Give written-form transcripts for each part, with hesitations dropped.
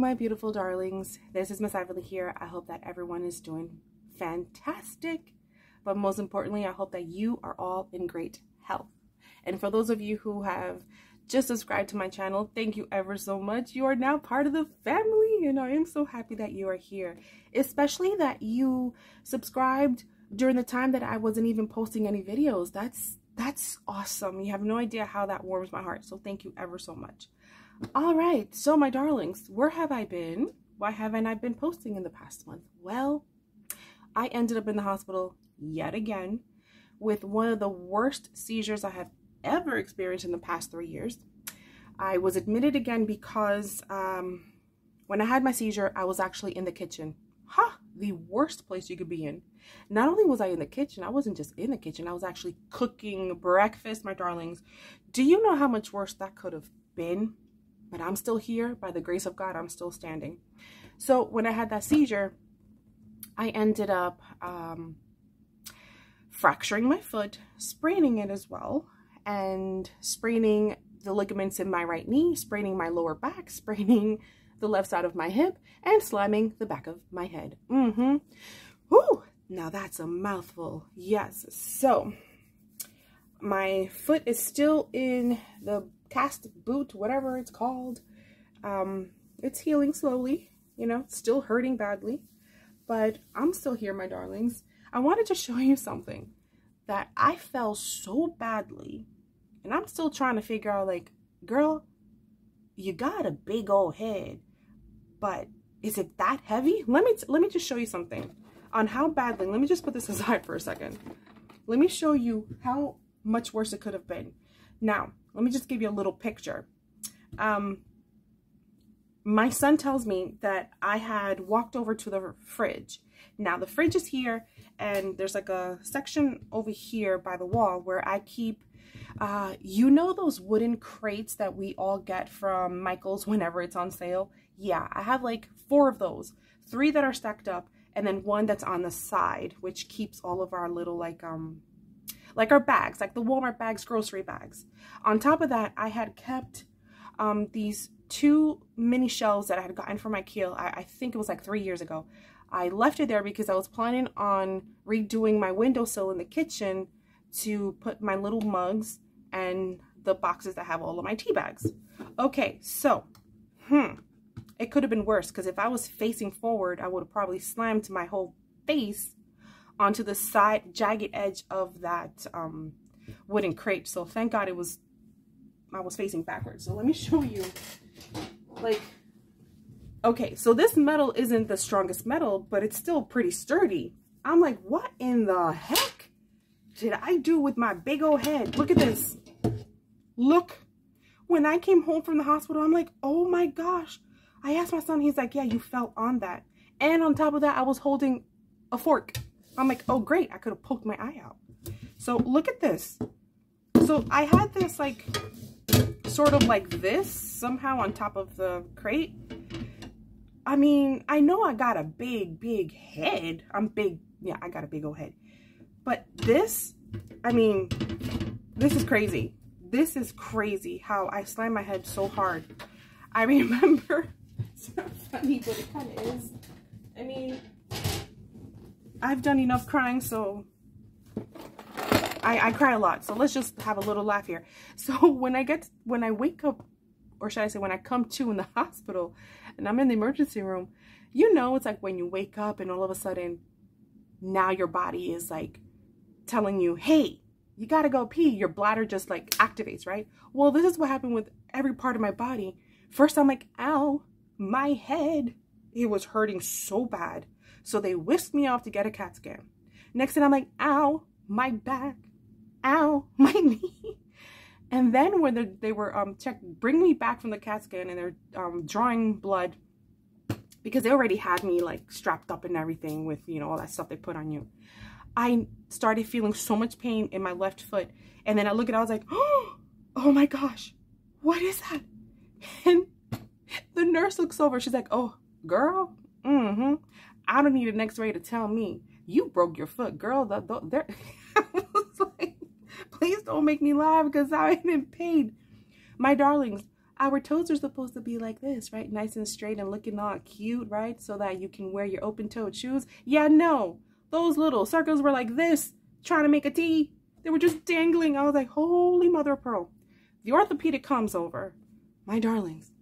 my beautiful darlings. This is Miss Ively here. I hope that everyone is doing fantastic. But most importantly, I hope that you are all in great health. And for those of you who have just subscribed to my channel, thank you ever so much. You are now part of the family, and I am so happy that you are here. Especially that you subscribed during the time that I wasn't even posting any videos. That's awesome. You have no idea how that warms my heart. So thank you ever so much. All right, so my darlings, where have I been? Why haven't I been posting in the past month? Well, I ended up in the hospital yet again with one of the worst seizures I have ever experienced in the past 3 years. I was admitted again because when I had my seizure, I was actually in the kitchen. The worst place you could be in. Not only was I in the kitchen, I wasn't just in the kitchen, I was actually cooking breakfast, my darlings. Do you know how much worse that could have been? But I'm still here. By the grace of God, I'm still standing. So when I had that seizure, I ended up fracturing my foot, spraining it as well, and spraining the ligaments in my right knee, spraining my lower back, spraining the left side of my hip, and slamming the back of my head. Whew! Now that's a mouthful. Yes. So my foot is still in the cast boot, whatever it's called. It's healing slowly, you know, still hurting badly, but I'm still here, my darlings. I wanted to show you something that I fell so badly, and I'm still trying to figure out, like, girl, you got a big old head, but is it that heavy? Let me just show you something on how badly. Let me just put this aside for a second. Let me show you how much worse it could have been. Now, let me just give you a little picture. My son tells me that I had walked over to the fridge. Now, the fridge is here, and there's like a section over here by the wall where I keep, you know, those wooden crates that we all get from Michael's whenever it's on sale? Yeah, I have like 4 of those, 3 that are stacked up, and then 1 that's on the side, which keeps all of our little like our bags, like the Walmart bags, grocery bags. On top of that, I had kept these 2 mini shelves that I had gotten from IKEA. I think it was like 3 years ago. I left it there because I was planning on redoing my windowsill in the kitchen to put my little mugs and the boxes that have all of my tea bags. Okay, so, it could have been worse, because if I was facing forward, I would have probably slammed my whole face onto the side jagged edge of that wooden crate. So thank God I was facing backwards. So let me show you, like, okay, so this metal isn't the strongest metal, but it's still pretty sturdy. I'm like, what in the heck did I do with my big old head? Look at this. Look, when I came home from the hospital, I'm like, oh my gosh. I asked my son, he's like, yeah, you fell on that. And on top of that, I was holding a fork. I'm like, oh great, I could have poked my eye out. So look at this. So I had this like, sort of like this somehow on top of the crate. I mean, I know I got a big head. I'm big. Yeah, I got a big old head. But this, I mean, this is crazy. This is crazy how I slammed my head so hard. I remember, it's not funny, but it kind of is. I mean, I've done enough crying, so I cry a lot. So let's just have a little laugh here. So when I wake up, or should I say when I come to in the hospital and I'm in the emergency room, you know, it's like when you wake up and all of a sudden now your body is like telling you, hey, you gotta go pee. Your bladder just like activates, right? Well, this is what happened with every part of my body. First, I'm like, ow, my head. It was hurting so bad. So they whisked me off to get a CAT scan. Next thing I'm like, ow, my back. Ow, my knee. And then when they were bring me back from the CAT scan, and they're drawing blood, because they already had me like strapped up and everything with, you know, all that stuff they put on you. I started feeling so much pain in my left foot. And then I look at it, I was like, oh my gosh, what is that? And the nurse looks over, she's like, oh, girl, I don't need an x-ray to tell me you broke your foot, girl. I was like, please don't make me laugh because I'm in pain. My darlings, Our toes are supposed to be like this, right? Nice and straight and looking all cute, right? So that you can wear your open-toed shoes. Yeah, no. Those little circles were like this, trying to make a T. They were just dangling. I was like, holy mother of pearl. The orthopedic comes over. My darlings,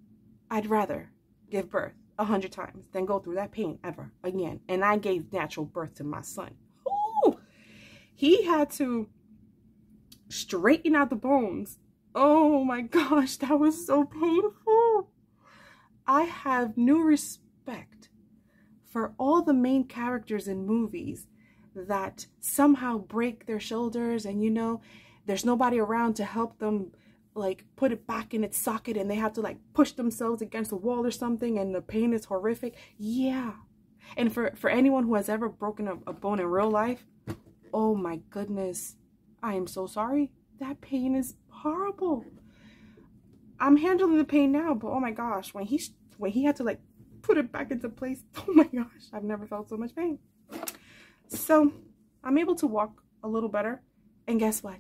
I'd rather give birth 100 times than go through that pain ever again. And I gave natural birth to my son. Ooh, he had to straighten out the bones. Oh my gosh, that was so painful. I have new respect for all the main characters in movies that somehow break their shoulders and, you know, there's nobody around to help them like put it back in its socket and they have to like push themselves against the wall or something and the pain is horrific. Yeah. And for anyone who has ever broken a bone in real life, oh my goodness, I am so sorry. That pain is horrible. I'm handling the pain now, but oh my gosh, when he had to like put it back into place, oh my gosh, I've never felt so much pain. So I'm able to walk a little better. And guess what?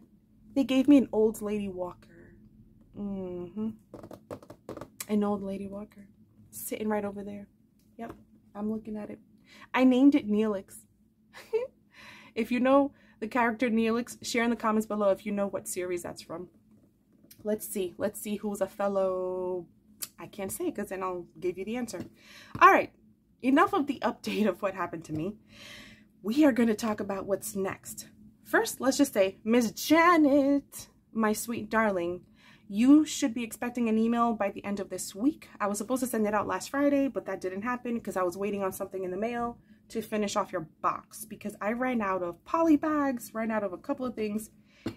They gave me an old lady walker. An old lady walker. Sitting right over there. Yep, I'm looking at it. I named it Neelix. If you know the character Neelix, share in the comments below if you know what series that's from. Let's see who's a fellow. I can't say because then I'll give you the answer. All right, enough of the update of what happened to me. We are going to talk about what's next. First, let's just say, Miss Janet, my sweet darling, you should be expecting an email by the end of this week. I was supposed to send it out last Friday, but that didn't happen because I was waiting on something in the mail to finish off your box because I ran out of poly bags, ran out of a couple of things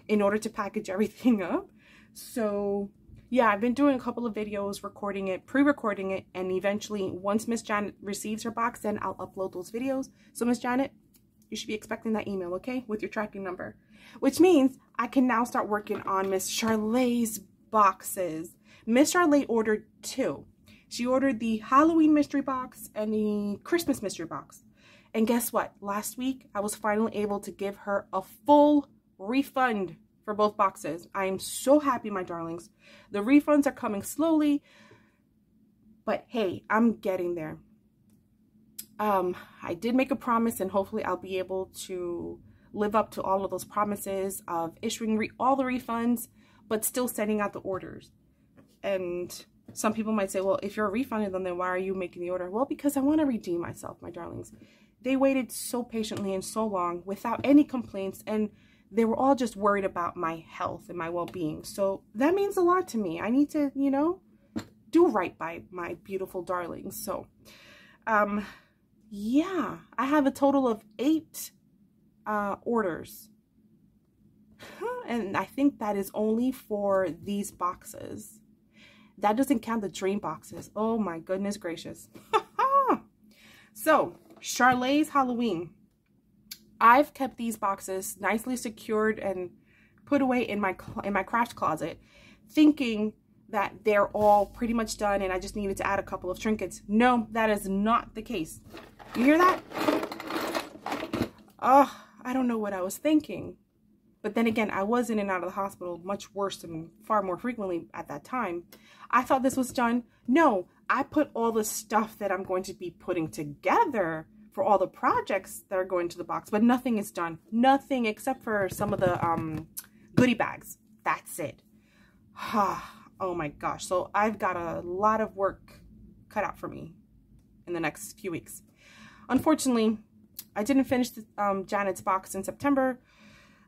in order to package everything up. So yeah, I've been doing a couple of videos, recording it, pre-recording it, and eventually once Miss Janet receives her box, then I'll upload those videos. So Miss Janet, you should be expecting that email, okay, with your tracking number, which means I can now start working on Miss Charlay's boxes. Miss Charlay ordered 2. She ordered the Halloween mystery box and the Christmas mystery box. And guess what? Last week, I was finally able to give her a full refund for both boxes. I am so happy, my darlings. The refunds are coming slowly, but hey, I'm getting there. I did make a promise and hopefully I'll be able to live up to all of those promises of issuing all the refunds, but still sending out the orders. And some people might say, well, if you're refunding them, then why are you making the order? Well, because I want to redeem myself, my darlings. They waited so patiently and so long without any complaints, and they were all just worried about my health and my well-being. So that means a lot to me. I need to, you know, do right by my beautiful darlings. So, yeah, I have a total of 8 orders. And I think that is only for these boxes. That doesn't count the dream boxes. Oh my goodness gracious. So, Charlay's Halloween. I've kept these boxes nicely secured and put away in my craft closet, thinking that they're all pretty much done and I just needed to add a couple of trinkets. No, that is not the case. You hear that? Oh, I don't know what I was thinking. But then again, I was in and out of the hospital much worse and far more frequently at that time. I thought this was done. No, I put all the stuff that I'm going to be putting together for all the projects that are going to the box, but nothing is done. Nothing except for some of the goodie bags. That's it. Oh my gosh. So I've got a lot of work cut out for me in the next few weeks. Unfortunately, I didn't finish the, Janet's box in September.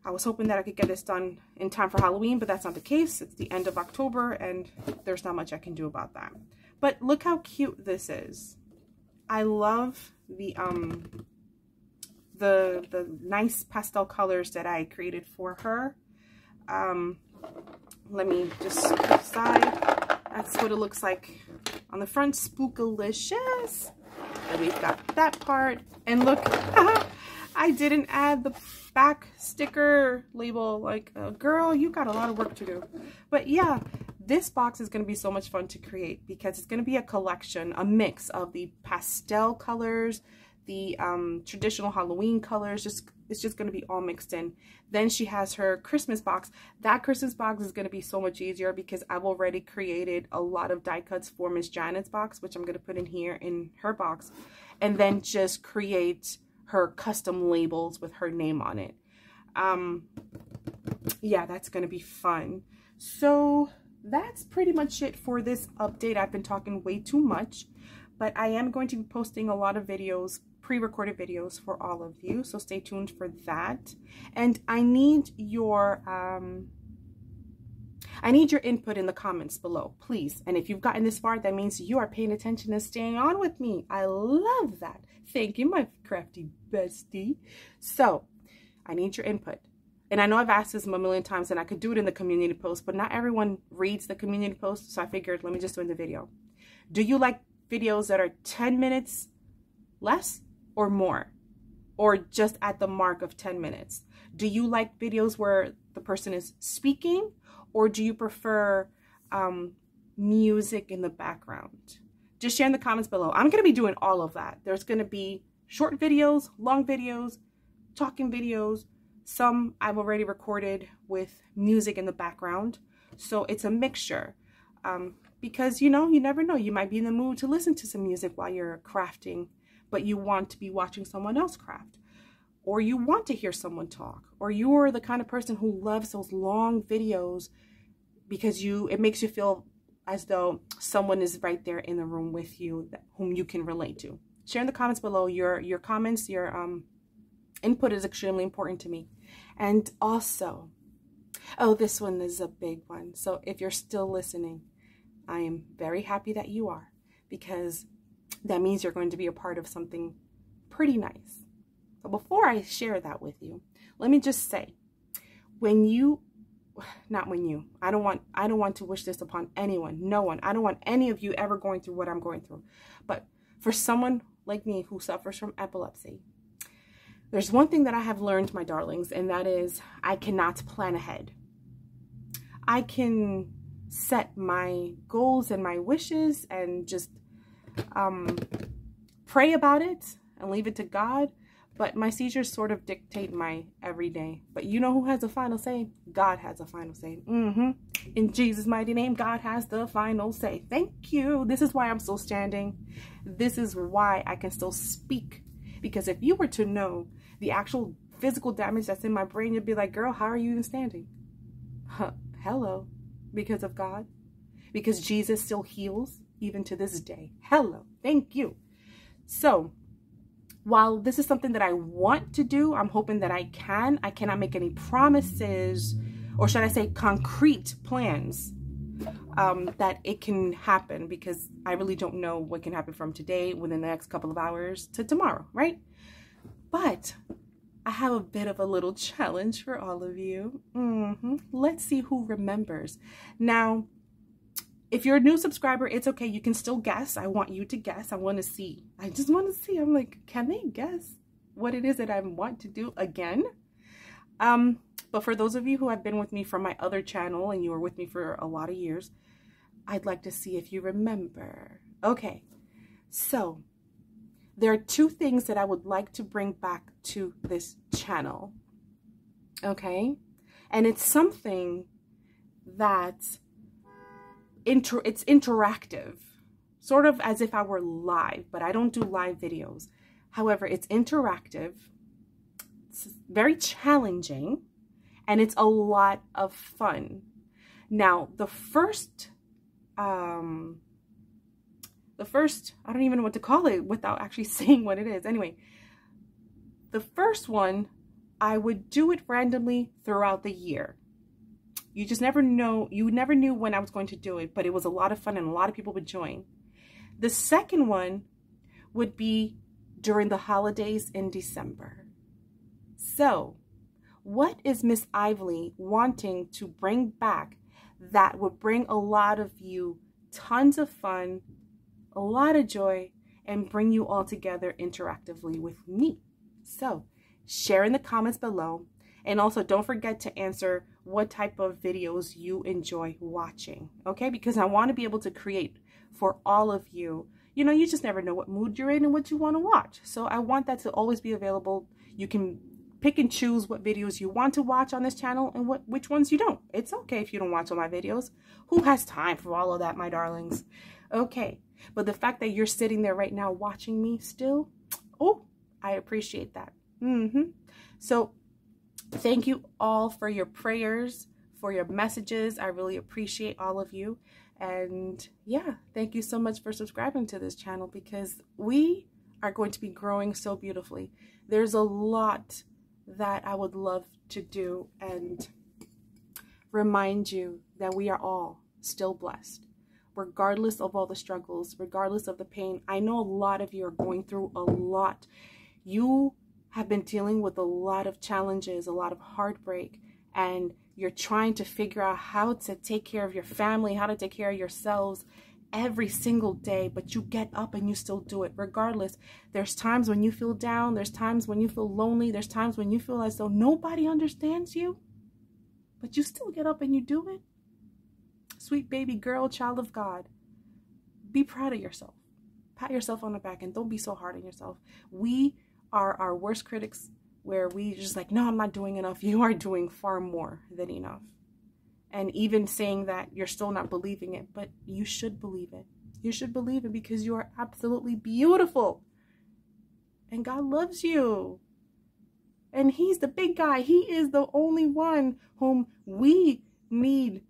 I was hoping that I could get this done in time for Halloween, but that's not the case. It's the end of October, and there's not much I can do about that. But look how cute this is. I love the nice pastel colors that I created for her. Let me just put aside. That's what it looks like on the front. Spookalicious. And we've got that part. And look, I didn't add the back sticker label. Like, girl, you got a lot of work to do. But yeah, this box is going to be so much fun to create because it's going to be a collection, a mix of the pastel colors, the traditional Halloween colors. It's just going to be all mixed in. Then she has her Christmas box. That Christmas box is going to be so much easier because I've already created a lot of die cuts for Miss Janet's box, which I'm going to put in here in her box, and then just create her custom labels with her name on it. Yeah, that's going to be fun. So that's pretty much it for this update. I've been talking way too much, but I am going to be posting a lot of videos, pre-recorded videos for all of you, so stay tuned for that. And I need your input in the comments below, please. And if you've gotten this far, that means you are paying attention and staying on with me. I love that. Thank you, my crafty bestie. So I need your input. And I know I've asked this a million times, and I could do it in the community post, but not everyone reads the community post, so I figured let me just do it in the video. Do you like videos that are 10 minutes less or more, or just at the mark of 10 minutes? Do you like videos where the person is speaking, or do you prefer music in the background? Just share in the comments below. I'm going to be doing all of that. There's going to be short videos, long videos, talking videos. Some I've already recorded with music in the background. So it's a mixture. Because, you know, you never know. You might be in the mood to listen to some music while you're crafting, but you want to be watching someone else craft. Or you want to hear someone talk. Or you're the kind of person who loves those long videos because it makes you feel as though someone is right there in the room with you whom you can relate to. Share in the comments below. Your comments, your input is extremely important to me. And also, oh, this one is a big one. So if you're still listening, I am very happy that you are, because that means you're going to be a part of something pretty nice. So before I share that with you, let me just say, I don't want to wish this upon anyone, no one. I don't want any of you ever going through what I'm going through. But for someone like me who suffers from epilepsy, there's one thing that I have learned, my darlings, and that is I cannot plan ahead. I can set my goals and my wishes and just pray about it and leave it to God. But my seizures sort of dictate my everyday. But you know who has the final say? God has the final say. In Jesus' mighty name, God has the final say. Thank you. This is why I'm still standing. This is why I can still speak. Because if you were to know the actual physical damage that's in my brain, you'd be like, girl, how are you even standing? Hello. Because of God. Because Jesus still heals even to this day. Hello. Thank you. So while this is something that I want to do, I'm hoping that I cannot make any promises, or should I say concrete plans, that it can happen, because I really don't know what can happen from today within the next couple of hours to tomorrow, right? But I have a bit of a little challenge for all of you. Let's see who remembers. Now, if you're a new subscriber, it's okay. You can still guess. I want you to guess. I want to see. I just want to see. I'm like, can they guess what it is that I want to do again? But for those of you who have been with me from my other channel and you were with me for a lot of years, I'd like to see if you remember. Okay, so there are two things that I would like to bring back to this channel. Okay, and it's something that it's interactive, sort of as if I were live, but I don't do live videos. However, it's interactive, it's very challenging, and it's a lot of fun. Now, the first, I don't even know what to call it without actually saying what it is. Anyway, the first one, I would do it randomly throughout the year. You just never know. You never knew when I was going to do it, but it was a lot of fun and a lot of people would join. The second one would be during the holidays in December. So what is Miss Ively wanting to bring back that would bring a lot of you tons of fun, a lot of joy, and bring you all together interactively with me? So share in the comments below. And also don't forget to answer what type of videos you enjoy watching, okay? Because I want to be able to create for all of you you know, you just never know what mood you're in and what you want to watch. So I want that to always be available. You can pick and choose what videos you want to watch on this channel and which ones you don't. It's okay if you don't watch all my videos. Who has time for all of that, my darlings? Okay, but the fact that you're sitting there right now watching me still, oh, I appreciate that. So thank you all for your prayers, for your messages. I really appreciate all of you. And yeah, thank you so much for subscribing to this channel, because we are going to be growing so beautifully. There's a lot that I would love to do and remind you that we are all still blessed, regardless of all the struggles, regardless of the pain. I know a lot of you are going through a lot. You have been dealing with a lot of challenges, a lot of heartbreak, and you're trying to figure out how to take care of your family, how to take care of yourselves every single day, but you get up and you still do it regardless. There's times when you feel down, there's times when you feel lonely, there's times when you feel as though nobody understands you, but you still get up and you do it. Sweet baby girl, child of God, be proud of yourself. Pat yourself on the back and don't be so hard on yourself. We are our worst critics, where we just like, no, I'm not doing enough. You are doing far more than enough. And even saying that, you're still not believing it, but you should believe it. You should believe it, because you are absolutely beautiful. And God loves you. And He's the big guy. He is the only one whom we need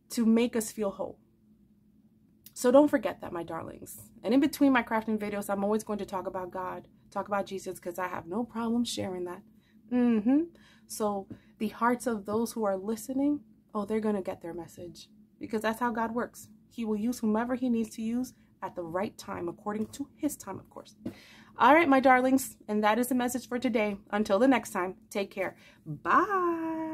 to make us feel whole. So don't forget that, my darlings. And in between my crafting videos, I'm always going to talk about God, talk about Jesus, because I have no problem sharing that. So the hearts of those who are listening, oh, they're going to get their message, because that's how God works. He will use whomever He needs to use at the right time, according to His time, of course. All right, my darlings. And that is the message for today. Until the next time, take care. Bye.